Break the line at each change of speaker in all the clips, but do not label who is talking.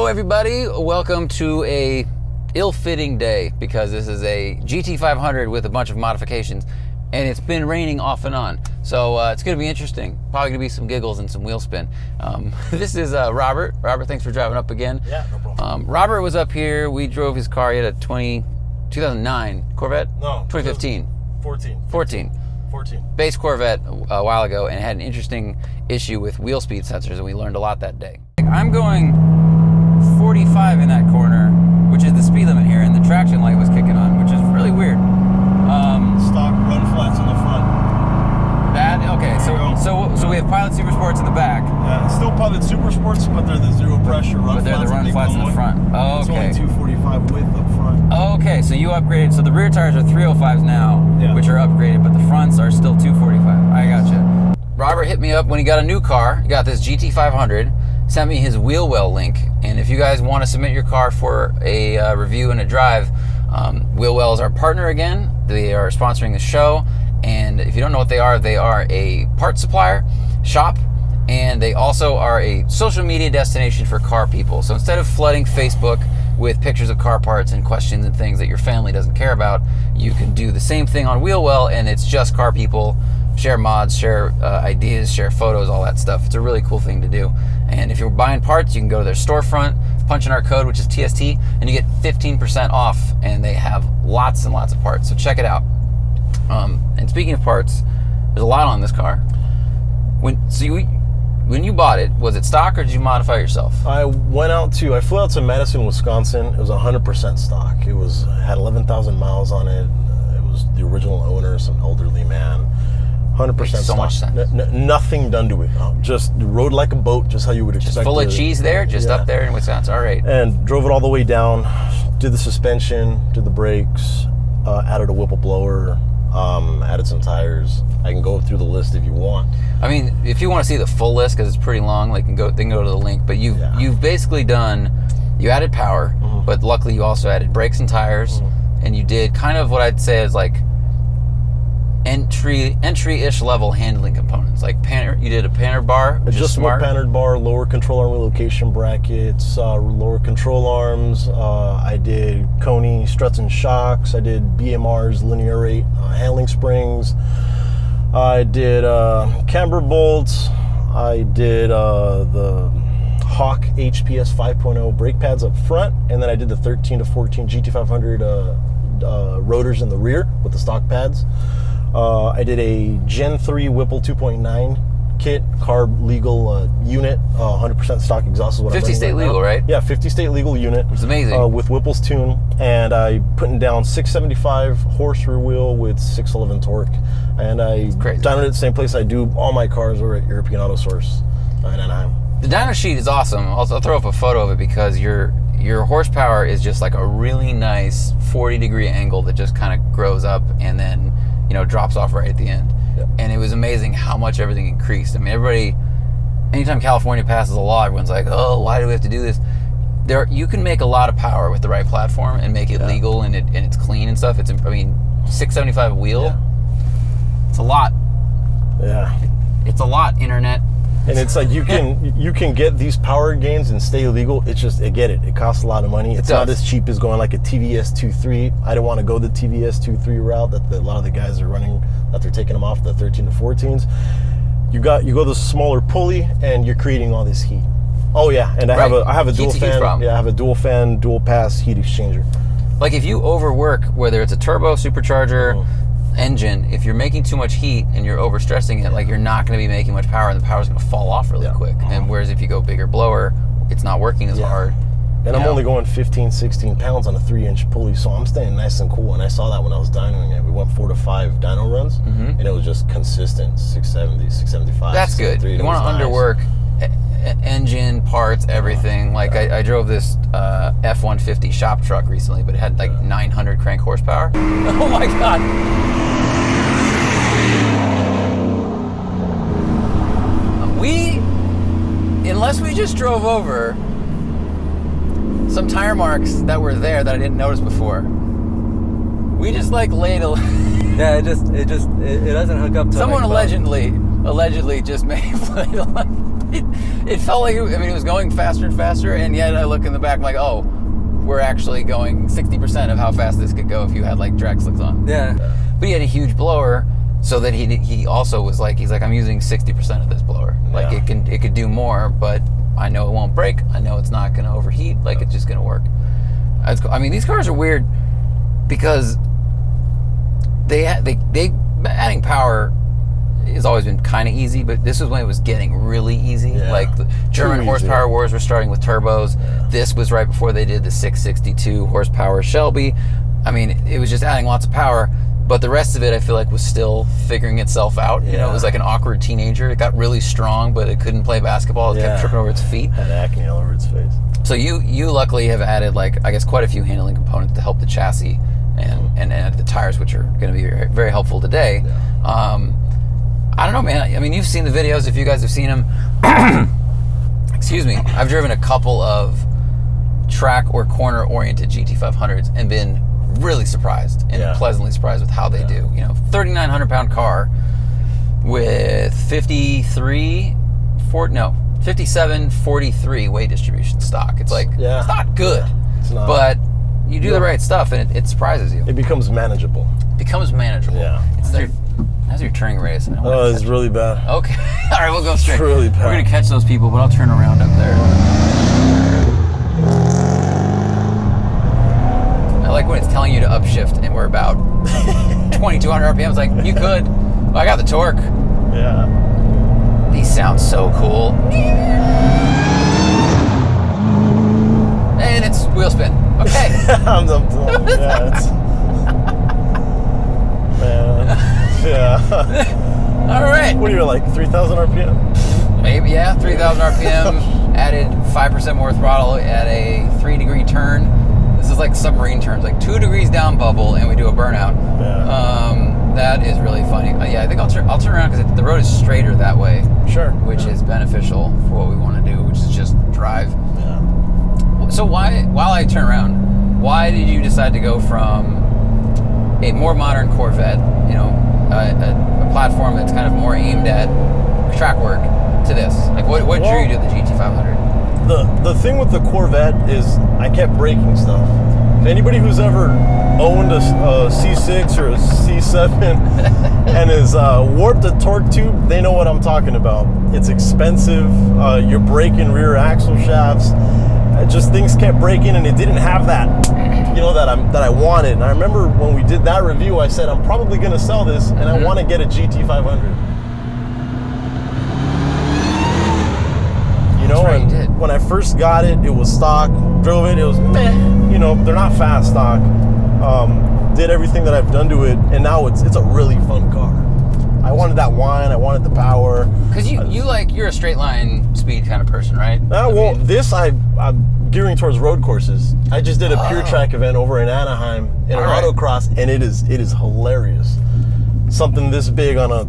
everybody, welcome to a ill-fitting day because this is a GT500 with a bunch of modifications and it's been raining off and on. So it's gonna be interesting. Probably gonna be some giggles and some wheel spin. This is Robert. Robert, thanks for driving up again.
Yeah, no problem.
Robert was up here. We drove his car. He had a 2009 Corvette?
No.
2015.
14.
Base Corvette a while ago, and had an interesting issue with wheel speed sensors, and we learned a lot that day. I'm going 45 in that corner, which is the speed limit here, and the traction light was kicking on, which is really weird.
Stock run flats in the front.
Bad? Okay, so we have Pilot Super Sports in the back.
Yeah, it's still Pilot Super Sports, but they're the zero pressure run flats.
But they're the run flats in the front. Oh, okay.
It's only 245 width up front.
Okay, so you upgraded. So the rear tires are 305s now, which are upgraded, but the fronts are still 245. I gotcha. Robert hit me up when he got a new car. He got this GT500, sent me his wheel well link, and if you guys want to submit your car for a review and a drive, Wheel Well is our partner again. They are sponsoring the show, and if you don't know what they are a parts supplier, shop, and they also are a social media destination for car people. So instead of flooding Facebook with pictures of car parts and questions and things that your family doesn't care about, you can do the same thing on Wheel Well, and it's just car people. Share mods, share ideas, share photos, all that stuff. It's a really cool thing to do. And if you're buying parts, you can go to their storefront, punch in our code, which is TST, and you get 15% off, and they have lots and lots of parts. So check it out. And speaking of parts, there's a lot on this car. When you bought it, was it stock or did you modify it yourself?
I flew out to Madison, Wisconsin. It was 100% stock. Had 11,000 miles on it. It was the original owner, some elderly man. 100%
Makes so
stock.
much sense.
Nothing done to it. Just rode like a boat, just how you would expect.
Just full of cheese there, up there in Wisconsin. All right.
And drove it all the way down. Did the suspension, did the brakes, added a Whipple blower, added some tires. I can go through the list if you want.
I mean, if you want to see the full list, because it's pretty long, they can go to the link. But you've basically done. You added power, but luckily you also added brakes and tires, and you did kind of what I'd say is like entry-ish level handling components, like you did a panner bar,
adjustable pannered bar, lower control arm relocation brackets, lower control arms. I did Coney struts and shocks. I did BMRs, linear rate handling springs. I did camber bolts. I did the Hawk HPS 5.0 brake pads up front, and then I did the 13 to 14 GT500 rotors in the rear with the stock pads. I did a Gen 3 Whipple 2.9 kit, carb legal unit, 100% stock exhaust is what
50 state legal, right?
Yeah, 50 state legal unit.
It's amazing.
With Whipple's tune, and I putting down 675 horse rear wheel with 611 torque, and I dynoed it at the same place I do all my cars over at European Auto Source in Anaheim.
The dyno sheet is awesome. I'll throw up a photo of it because your horsepower is just like a really nice 40-degree angle that just kind of grows up and then drops off right at the end. Yep. And it was amazing how much everything increased. I mean, anytime California passes a law, everyone's like, oh, why do we have to do this? You can make a lot of power with the right platform and make it legal and it's clean and stuff. 675 wheel, it's a lot.
Yeah.
It's a lot, internet.
And it's like you can get these power gains and stay legal. It's just it costs a lot of money. It's not as cheap as going like a TVS 2.3. I don't want to go the TVS 2.3 route that a lot of the guys are running, that they're taking them off the 13 to 14s. You go the smaller pulley and you're creating all this heat. Oh yeah, and I have a dual fan. Yeah, I have a dual fan, dual pass heat exchanger. Like
if you overwork, whether it's a turbo, supercharger, engine, if you're making too much heat and you're overstressing it, like you're not going to be making much power, and the power's going to fall off really quick. And whereas if you go bigger blower, it's not working as hard.
And I'm only going 15, 16 pounds on a 3-inch pulley, so I'm staying nice and cool. And I saw that when I was dynoing it. We went 4 to 5 dyno runs, and it was just consistent, 670, 675.
That's good. You want to underwork engine, parts, everything. Like I drove this F-150 shop truck recently, but it had like 900 crank horsepower. Oh my God. Unless we just drove over some tire marks that were there that I didn't notice before. We just like laid a...
Yeah, it doesn't hook up to...
Someone allegedly allegedly just made it felt like, it was going faster and faster, and yet I look in the back, I'm like, oh, we're actually going 60% of how fast this could go if you had like drag slicks on.
Yeah.
But he had a huge blower, so that he also was like, he's like, I'm using 60% of this blower. Like it could do more, but I know it won't break. I know it's not going to overheat. Like it's just going to work. I mean, these cars are weird because they adding power has always been kind of easy, but this was when it was getting really easy.
Yeah.
Like the German horsepower wars were starting with turbos. Yeah. This was right before they did the 662 horsepower Shelby. I mean, it was just adding lots of power, but the rest of it I feel like was still figuring itself out. You know, it was like an awkward teenager. It got really strong, but it couldn't play basketball. It kept tripping over its feet.
Had acne all over its face.
So you luckily have added, like, I guess, quite a few handling components to help the chassis and the tires, which are going to be very, very helpful today. Yeah. I don't know, man. I mean, you've seen the videos if you guys have seen them. Excuse me. I've driven a couple of track or corner-oriented GT500s and been really surprised and pleasantly surprised with how they do. 3,900-pound car with 57-43 weight distribution stock. It's like, it's not good, it's not. But you do the right stuff and it surprises you.
It becomes manageable.
Yeah. How's your turning radius?
Oh, it's really bad.
Okay. All right, we'll go straight.
It's really bad.
We're going to catch those people, but I'll turn around up there. I like when it's telling you to upshift and we're about 2,200 RPM. It's like, you could. Well, I got the torque.
Yeah.
These sound so cool. And it's wheel spin. Okay. All right.
What are you, like 3,000 RPM?
Maybe, 3,000 RPM. Added 5% more throttle at a 3-degree turn. This is like submarine turns, like 2 degrees down bubble, and we do a burnout. Yeah. That is really funny. I think I'll turn around because the road is straighter that way.
Sure.
Which is beneficial for what we want to do, which is just drive.
Yeah.
So while I turn around, why did you decide to go from a more modern Corvette, a platform that's kind of more aimed at track work, to this? Like, what drew you to the GT500?
The thing with the Corvette is I kept breaking stuff. If anybody who's ever owned a C6 or a C7 and has warped a torque tube, they know what I'm talking about. It's expensive. You're breaking rear axle shafts. Just things kept breaking, and it didn't have that, that I wanted. And I remember when we did that review, I said I'm probably going to sell this, and I want to get a GT500.
Right, you did.
When I first got it, it was stock. Drove it, it was meh. They're not fast stock. Did everything that I've done to it, and now it's a really fun car. I wanted that whine. I wanted the power.
Because you're a straight line speed kind of person, right?
This I'm gearing towards road courses. I just did a pure track event over in Anaheim in an autocross, and it is hilarious. Something this big on a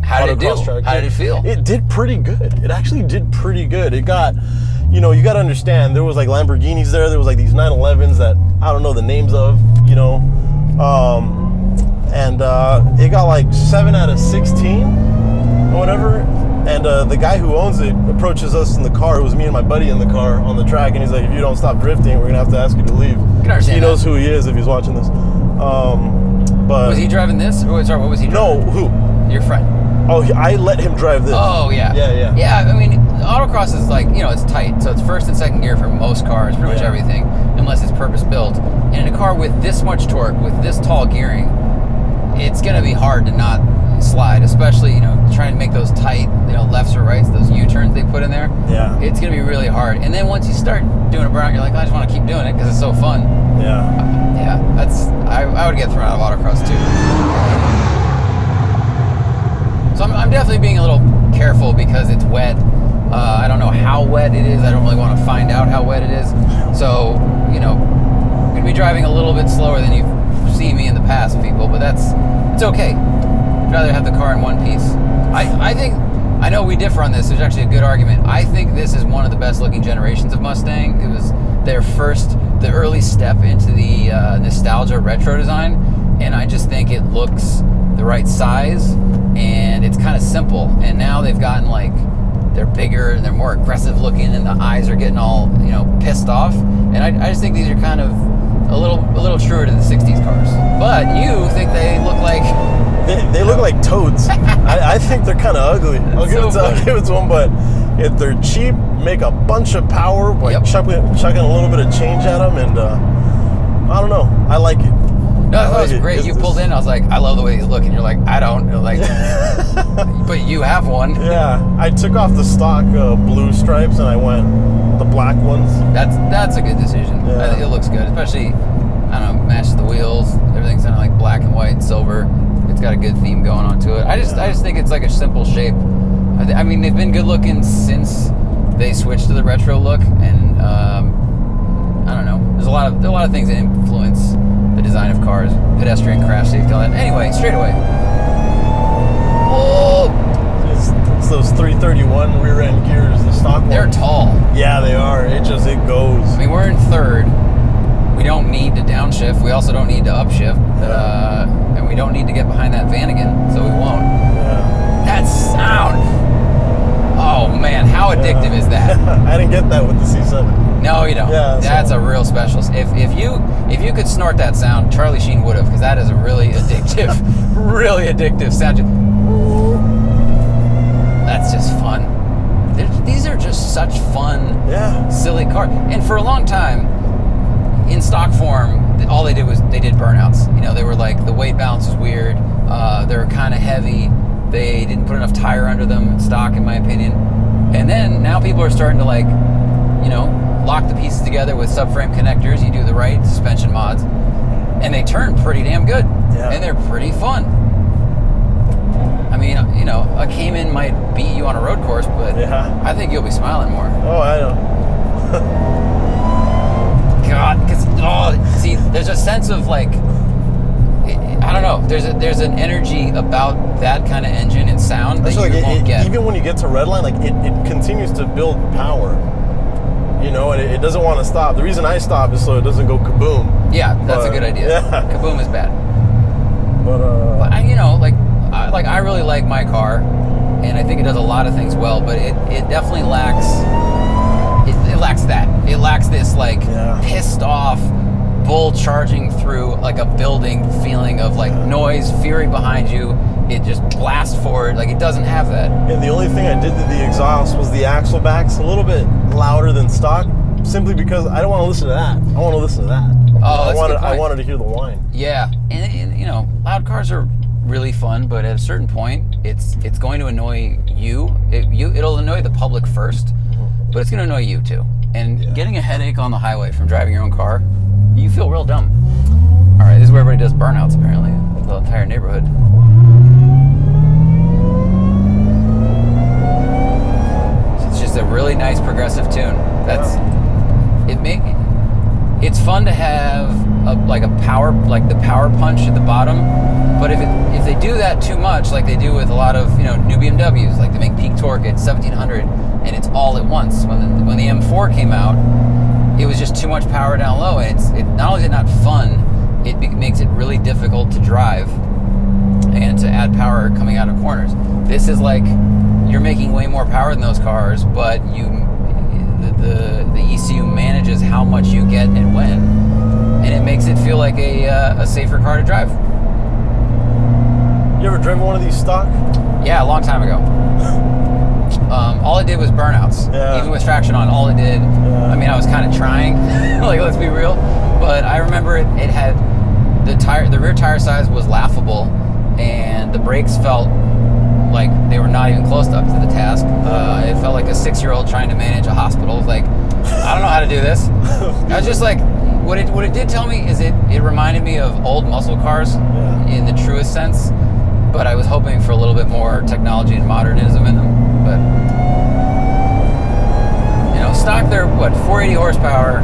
How did it do? How did it feel?
It did pretty good. It actually did pretty good. It got, you got to understand, there was like Lamborghinis there. There was like these 911s that I don't know the names of, and it got like 7 out of 16 or whatever. And the guy who owns it approaches us in the car. It was me and my buddy in the car on the track, and he's like, if you don't stop drifting, we're going to have to ask you to leave. He knows who he is if he's watching this. But
was he driving this? Or, sorry, what was he driving?
No, who?
Your friend.
Oh, I let him drive this.
Oh, yeah.
Yeah.
Yeah, I mean, autocross is like, it's tight. So it's first and second gear for most cars, pretty much everything, unless it's purpose built. And in a car with this much torque, with this tall gearing, it's going to be hard to not slide, especially, trying to make those tight, lefts or rights, those U-turns they put in there.
Yeah.
It's going to be really hard. And then once you start doing a burnout, you're like, I just want to keep doing it because it's so fun.
Yeah.
I would get thrown out of autocross too. So I'm definitely being a little careful because it's wet. I don't know how wet it is. I don't really want to find out how wet it is. So, I'm going to be driving a little bit slower than you've seen me in the past, people, but it's okay. I'd rather have the car in one piece. I know we differ on this. There's actually a good argument. I think this is one of the best looking generations of Mustang. It was the early step into the nostalgia retro design, and I just think it looks the right size, and kind of simple, and now they've gotten like, they're bigger and they're more aggressive looking, and the eyes are getting all, you know, pissed off. And I just think these are kind of a little truer to the 60s cars. But you think they look like...
They look like toads. I think they're kind of ugly. I'll give it to them, but if they're cheap, make a bunch of power, like chucking a little bit of change at them, and I don't know. I like it.
No, that was great. You pulled in, I was like, I love the way you look, and you're like, I don't. You're like, but you have one.
Yeah, I took off the stock blue stripes and I went the black ones.
That's a good decision.
Yeah.
I think it looks good, especially, I don't know, matches the wheels. Everything's kind of like black and white, silver. It's got a good theme going on to it. I just think it's like a simple shape. I mean, they've been good looking since they switched to the retro look, and I don't know. There's a lot of things that influence the design of cars, pedestrian crash safety, all that. Anyway, straight away. Oh!
It's those 331 rear end gears, the stock ones.
They're tall.
Yeah, they are. It goes.
I mean, we're in third. We don't need to downshift. We also don't need to upshift. And we don't need to get behind that van again, so we won't.
Yeah.
That sound! Oh man, how addictive is that?
I didn't get that with the C7.
No, you don't.
Yeah,
that's a real special. If you could snort that sound, Charlie Sheen would have, because that is a really addictive, really addictive sound. That's just fun. These are just such fun, silly cars. And for a long time, in stock form, all they did was they did burnouts. You know, they were like, the weight balance was weird. They were kind of heavy. They didn't put enough tire under them in stock, in my opinion. And then now people are starting to, like, you know, lock the pieces together with subframe connectors. You do the right suspension mods, and they turn pretty damn good.
Yeah.
And they're pretty fun. I mean, you know, a Cayman might beat you on a road course, but I think you'll be smiling more.
Oh, I know.
God, because see, there's a sense of like, I don't know. There's an energy about that kind of engine and sound that you won't get.
Even when you get to redline, like it continues to build power. You know, and it doesn't want to stop. The reason I stop is so it doesn't go kaboom.
Yeah, that's a good idea.
Yeah.
Kaboom is bad.
But
you know, I really like my car, and I think it does a lot of things well. But it definitely lacks. It lacks that. It lacks this like pissed off bull charging through like a building feeling of like noise, fury behind you. It just blasts forward. Like, it doesn't have that.
And the only thing I did to the exhaust was the axle backs a little bit louder than stock, simply because I don't want to listen to that. I want to listen to that.
Oh, that's a good point.
I wanted to hear the whine.
Yeah, and you know, loud cars are really fun, but at a certain point, it's going to annoy you. It'll annoy the public first, but it's going to annoy you too. And getting a headache on the highway from driving your own car, you feel real dumb. All right, this is where everybody does burnouts, apparently. The entire neighborhood. It's just a really nice progressive tune. It's fun to have the power punch at the bottom, but if they do that too much, like they do with a lot of, you know, new BMWs, like they make peak torque at 1700 and it's all at once. When the M4 came out, it was just too much power down low, and it not only is it not fun, it makes it really difficult to drive and to add power coming out of corners. This is like, you're making way more power than those cars, but the ECU manages how much you get and when, and it makes it feel like a safer car to drive.
You ever driven one of these stock?
Yeah, a long time ago. All it did was burnouts. Even with traction on, all it did. I mean, I was kind of trying, like, let's be real, but I remember it had the rear tire size was laughable, and the brakes felt like they were not even close up to the task. It felt like a 6-year-old trying to manage a hospital. Like, I don't know how to do this. I was just like, what it did tell me is it reminded me of old muscle cars in the truest sense, but I was hoping for a little bit more technology and modernism in them. But, you know, stock, they're, 480 horsepower,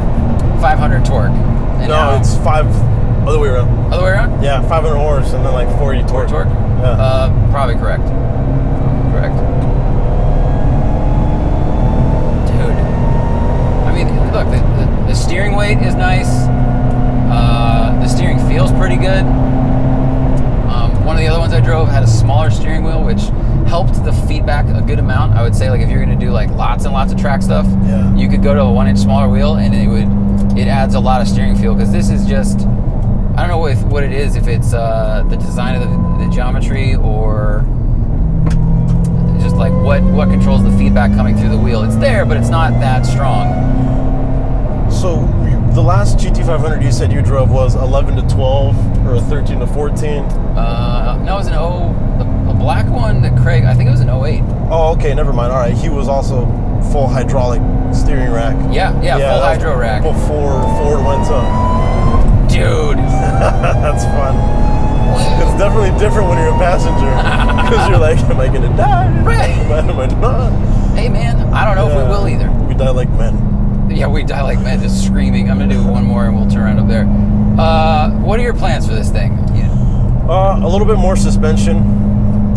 500 torque. And
no, it's other way around.
Other way around?
Yeah, 500 horse and then like 480 torque.
Yeah. Probably correct. Dude. I mean, look, the steering weight is nice. The steering feels pretty good. One of the other ones I drove had a smaller steering wheel, which helped the feedback a good amount. I would say, like, if you're going to do like lots and lots of track stuff, you could go to a 1-inch smaller wheel, and it adds a lot of steering feel, because this is just, I don't know what it is, if it's the design of the geometry, or just like what controls the feedback coming through the wheel. It's there, but it's not that strong.
So the last GT500 you said you drove was 11 to 12 or a 13 to 14?
No, it was a black one that Craig, I think it was an 08.
Oh, okay, never mind. All right, he was also full hydraulic steering rack.
Yeah, full hydro rack.
Before Ford went to.
Dude.
That's fun. It's definitely different when you're a passenger, because you're like, am I going to die?
Right.
Am I not?
Hey, man, I don't know if we will either.
We die like men.
Yeah, we die like men, just screaming. I'm going to do one more and we'll turn around up there. What are your plans for this thing?
A little bit more suspension.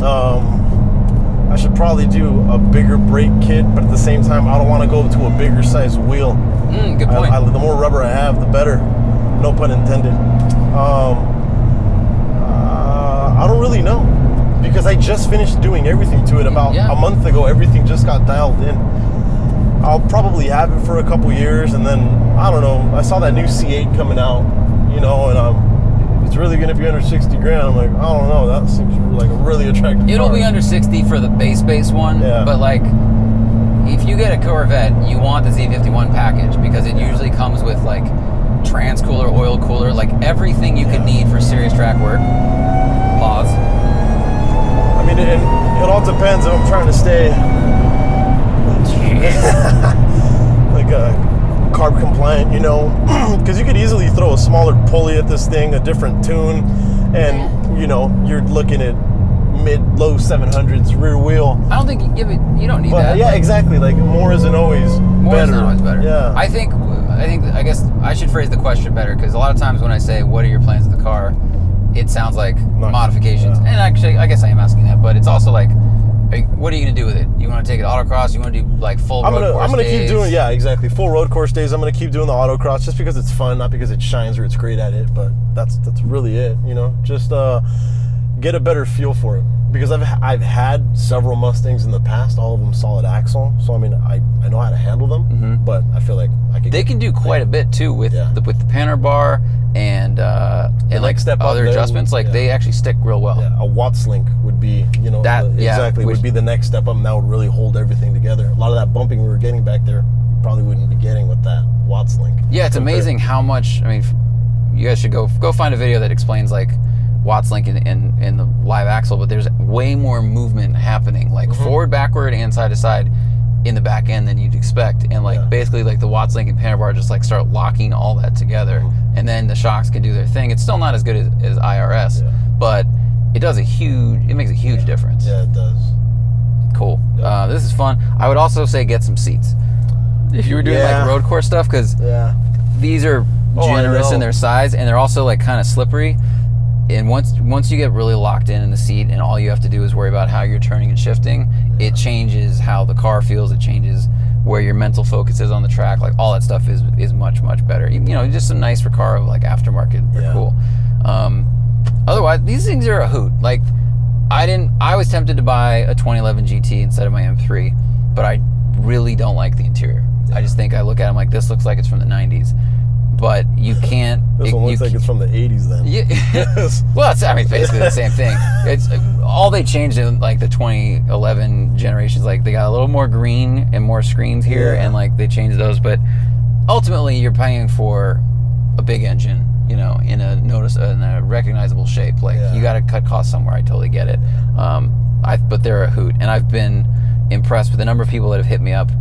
I should probably do a bigger brake kit, but at the same time, I don't want to go to a bigger size wheel.
Good point.
The more rubber I have, the better. No pun intended. I don't really know, because I just finished doing everything to it about a month ago. Everything just got dialed in. I'll probably have it for a couple years, and then, I don't know, I saw that new C8 coming out, and it's really going to be under 60 grand. I'm like, I don't know, that seems like a really attractive
It'll
car.
be under 60 for the base one, but like, if you get a Corvette, you want the Z51 package, because it usually comes with like trans cooler, oil cooler, like everything you could need for serious track work. Pause.
I mean, it all depends if I'm trying to stay like carb compliant, because you could easily throw a smaller pulley at this thing, a different tune, and you're looking at low 700s rear wheel.
I don't think you don't need that.
Yeah, exactly. Like, more isn't always better. Yeah.
I guess I should phrase the question better, because a lot of times when I say, what are your plans with the car, it sounds like modifications. And actually, I guess I am asking that, but it's also like, what are you going to do with it? You want to take it autocross? You want to do like full road course days?
I'm going to keep doing, exactly. Full road course days. I'm going to keep doing the autocross just because it's fun, not because it shines or it's great at it, but that's really it, Just get a better feel for it. Because I've had several Mustangs in the past, all of them solid axle. So I mean, I know how to handle them, but I feel like they
can do quite a bit too with the panner bar and like other adjustments. Like they actually stick real well.
Yeah, a Watts link would be would be the next step up, and that would really hold everything together. A lot of that bumping we were getting back there, you probably wouldn't be getting with that Watts link. Yeah,
it's amazing how much. I mean, you guys should go find a video that explains like Watts link in the live axle, but there's way more movement happening, like forward, backward, and side to side in the back end than you'd expect. And like basically like the Watts link and panner bar just like start locking all that together, and then the shocks can do their thing. It's still not as good as IRS, but it makes a huge difference.
Yeah, it does.
Cool. This is fun. I would also say get some seats if you were doing like road course stuff, because these are generous in their size, and they're also like kind of slippery. And once you get really locked in the seat, and all you have to do is worry about how you're turning and shifting, it changes how the car feels. It changes where your mental focus is on the track. Like all that stuff is much better. Just a nice Recaro, like aftermarket. They're cool. Otherwise, these things are a hoot. Like I was tempted to buy a 2011 GT instead of my M3, but I really don't like the interior. I just think I look at them like, this looks like it's from the 90s. But you can't.
This one looks like it's from the 80s then.
Yeah. Well, it's basically the same thing. It's all they changed in like the 2011 generations. Like they got a little more green and more screens here, and like they changed those. But ultimately, you're paying for a big engine, in a recognizable shape. Like you got to cut costs somewhere. I totally get it. But they're a hoot, and I've been impressed with the number of people that have hit me up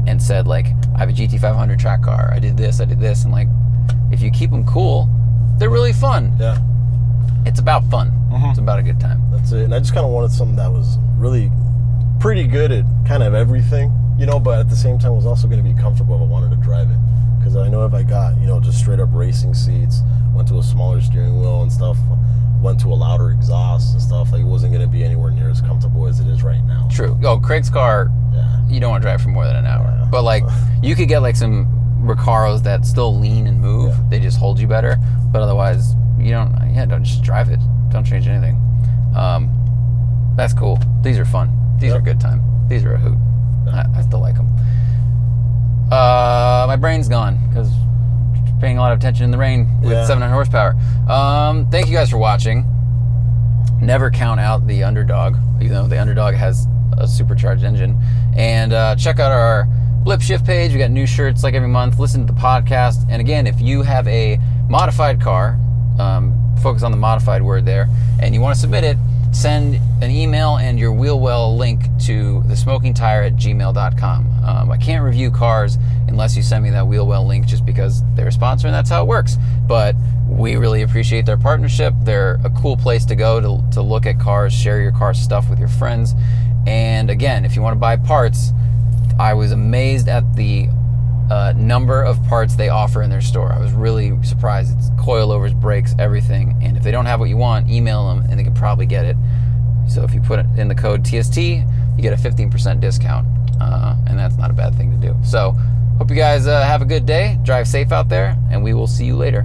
and said like, I have a GT500 track car. I did this, and like, if you keep them cool, they're really fun.
Yeah.
It's about fun. It's about a good time.
That's it. And I just kind of wanted something that was really pretty good at kind of everything, but at the same time was also going to be comfortable if I wanted to drive it. Because I know if I got, just straight up racing seats, went to a smaller steering wheel and stuff, went to a louder exhaust and stuff, like it wasn't going to be anywhere near as comfortable as it is right now.
True. Oh, Craig's car, you don't want to drive for more than an hour. Yeah. But like, you could get like some Recaros that still lean and move. Yeah. They just hold you better. But otherwise, don't just drive it. Don't change anything. That's cool. These are fun. These are a good time. These are a hoot. I still like them. My brain's gone because paying a lot of attention in the rain with 700 horsepower. Thank you guys for watching. Never count out the Underdog, even though the Underdog has a supercharged engine. And check out our Blip Shift page. We got new shirts like every month. Listen to the podcast. And again, if you have a modified car, focus on the modified word there, and you want to submit it, send an email and your wheel well link to thesmokingtire@gmail.com. I can't review cars unless you send me that wheel well link, just because they're a sponsor and that's how it works. But we really appreciate their partnership. They're a cool place to go to look at cars, share your car stuff with your friends. And again, if you want to buy parts, I was amazed at the number of parts they offer in their store. I was really surprised. It's coilovers, brakes, everything. And if they don't have what you want, email them and they can probably get it. So if you put in the code TST, you get a 15% discount. And that's not a bad thing to do. So hope you guys have a good day. Drive safe out there, and we will see you later.